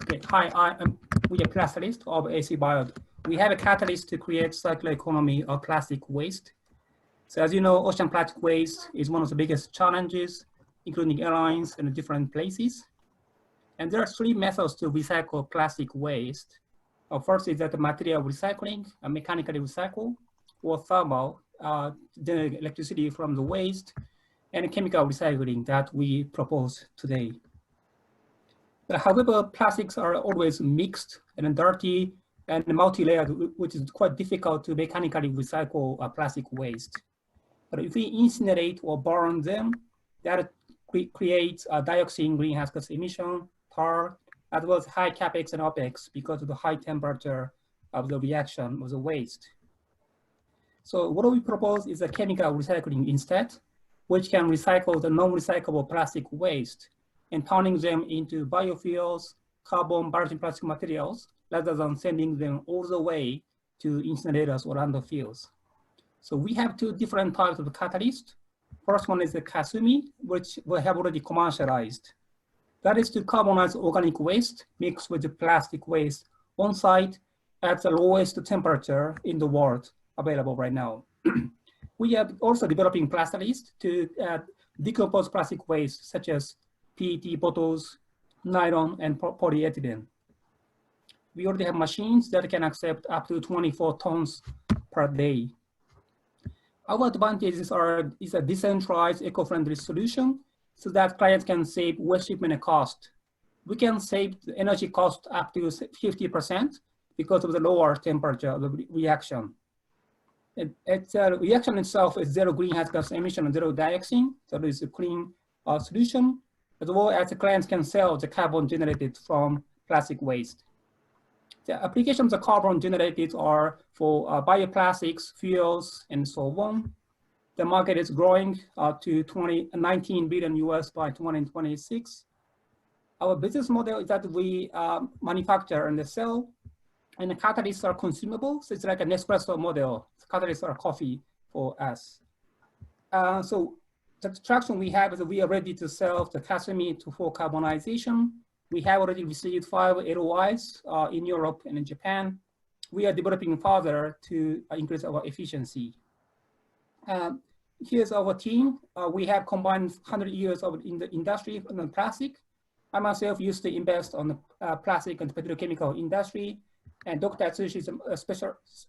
Okay. Hi, we are catalyst of Acbiode. We have a catalyst to create circular economy of plastic waste. So as you know, ocean plastic waste is one of the biggest challenges, including airlines and different places. And there are three methods to recycle plastic waste. First is that the material recycling, mechanically recycle, or thermal, generate electricity from the waste, and chemical recycling that we propose today. However, plastics are always mixed and dirty and multi-layered, which is quite difficult to mechanically recycle plastic waste. But if we incinerate or burn them, that creates a dioxin greenhouse gas emission, tar, as well as high capex and opex because of the high temperature of the reaction of the waste. So what we propose is a chemical recycling instead, which can recycle the non-recyclable plastic waste and turning them into biofuels, carbon virgin plastic materials, rather than sending them all the way to incinerators or landfills. So we have two different types of catalyst. First one is the Kasumi, which we have already commercialized. That is to carbonize organic waste mixed with the plastic waste on site at the lowest temperature in the world available right now. We are also developing Plastalist to decompose plastic waste such as PET bottles, nylon, and polyethylene. We already have machines that can accept up to 24 tons per day. Our advantages is a decentralized eco-friendly solution so that clients can save waste shipment cost. We can save the energy cost up to 50% because of the lower temperature of the reaction. The reaction itself is zero greenhouse gas emission and zero dioxin, so it is a clean solution, as well as the clients can sell the carbon generated from plastic waste. The applications of carbon generated are for bioplastics, fuels, and so on. The market is growing to 19 billion US by 2026. Our business model is that we manufacture and sell, and the catalysts are consumable. So it's like an espresso model. Catalysts are coffee for us. So the traction we have is that we are ready to sell the Kasumi for carbonization. We have already received 5 LOIs in Europe and in Japan. We are developing further to increase our efficiency. Here's our team. We have combined 100 years in the industry on plastic. I myself used to invest on the plastic and petrochemical industry. And Dr. Atsushi is a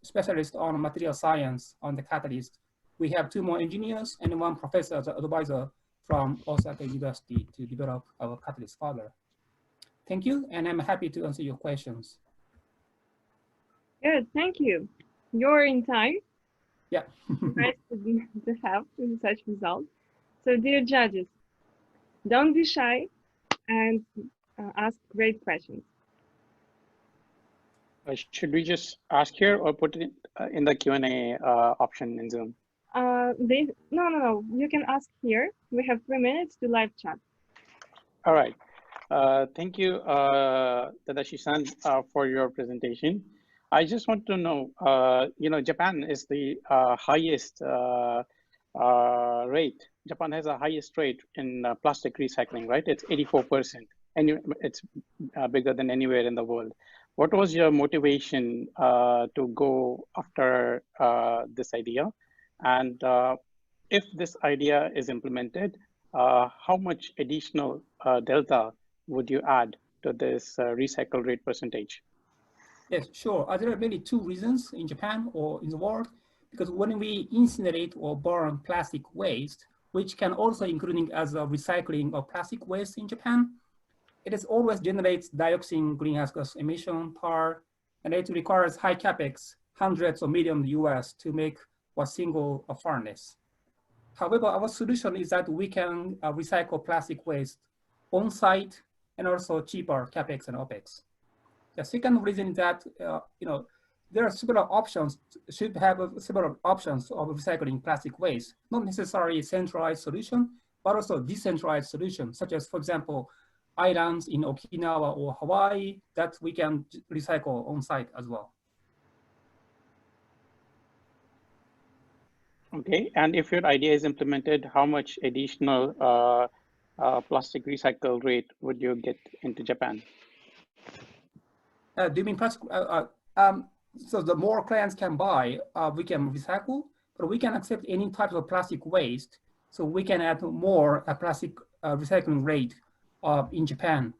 specialist on material science on the catalyst. We have 2 more engineers and 1 professor as an advisor from Osaka University to develop our catalyst further. Thank you, and I'm happy to answer your questions. Good, thank you. You're in time. Yeah. Nice to have such results. So dear judges, don't be shy and ask great questions. Should we just ask here or put it in the Q&A option in Zoom? No. You can ask here. We have 3 minutes to live chat. All right. Thank you, Tadashi-san, for your presentation. I just want to know, Japan is the highest rate. Japan has the highest rate in plastic recycling, right? It's 84%, and it's bigger than anywhere in the world. What was your motivation to go after this idea? And if this idea is implemented, how much additional delta would you add to this recycle rate percentage? Yes, sure. There are really 2 reasons in Japan or in the world, because when we incinerate or burn plastic waste, which can also including as a recycling of plastic waste in Japan, it is always generates dioxin greenhouse gas emission, tar, and it requires high capex, hundreds of millions US to make a single furnace. However, our solution is that we can recycle plastic waste on site and also cheaper capex and opex. The second reason is that there are several options, should have several options of recycling plastic waste, not necessarily a centralized solution, but also decentralized solutions, such as, for example, islands in Okinawa or Hawaii that we can recycle on site as well. Okay, and if your idea is implemented, how much additional plastic recycle rate would you get into Japan? Do you mean plastic? So the more clients can buy, we can recycle, but we can accept any type of plastic waste. So we can add more plastic recycling rate in Japan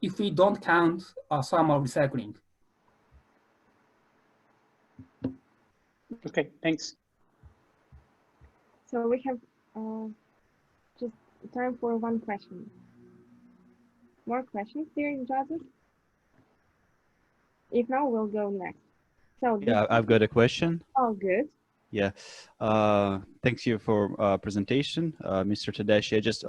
if we don't count thermal recycling. Okay, thanks. So we have just time for one question. More questions, dear judges? If not, we'll go next. So Yeah, I've got a question. Oh, good. Yeah, thanks you for presentation, Mr. Tadashi. I just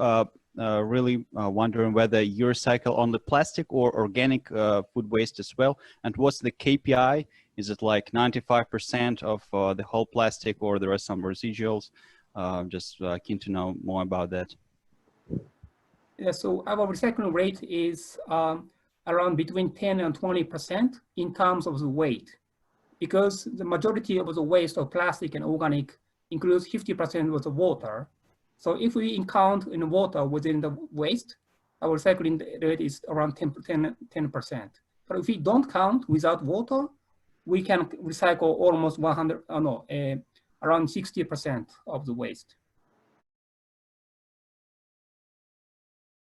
really wondering whether you recycle only plastic or organic food waste as well, and what's the KPI? Is it like 95% of the whole plastic, or there are some residuals? Just keen to know more about that. Yeah, so our recycling rate is around between 10 and 20% in terms of the weight, because the majority of the waste of plastic and organic includes 50% of the water. So if we count in water within the waste, our recycling rate is around 10%. But if we don't count without water, we can recycle almost around 60% of the waste.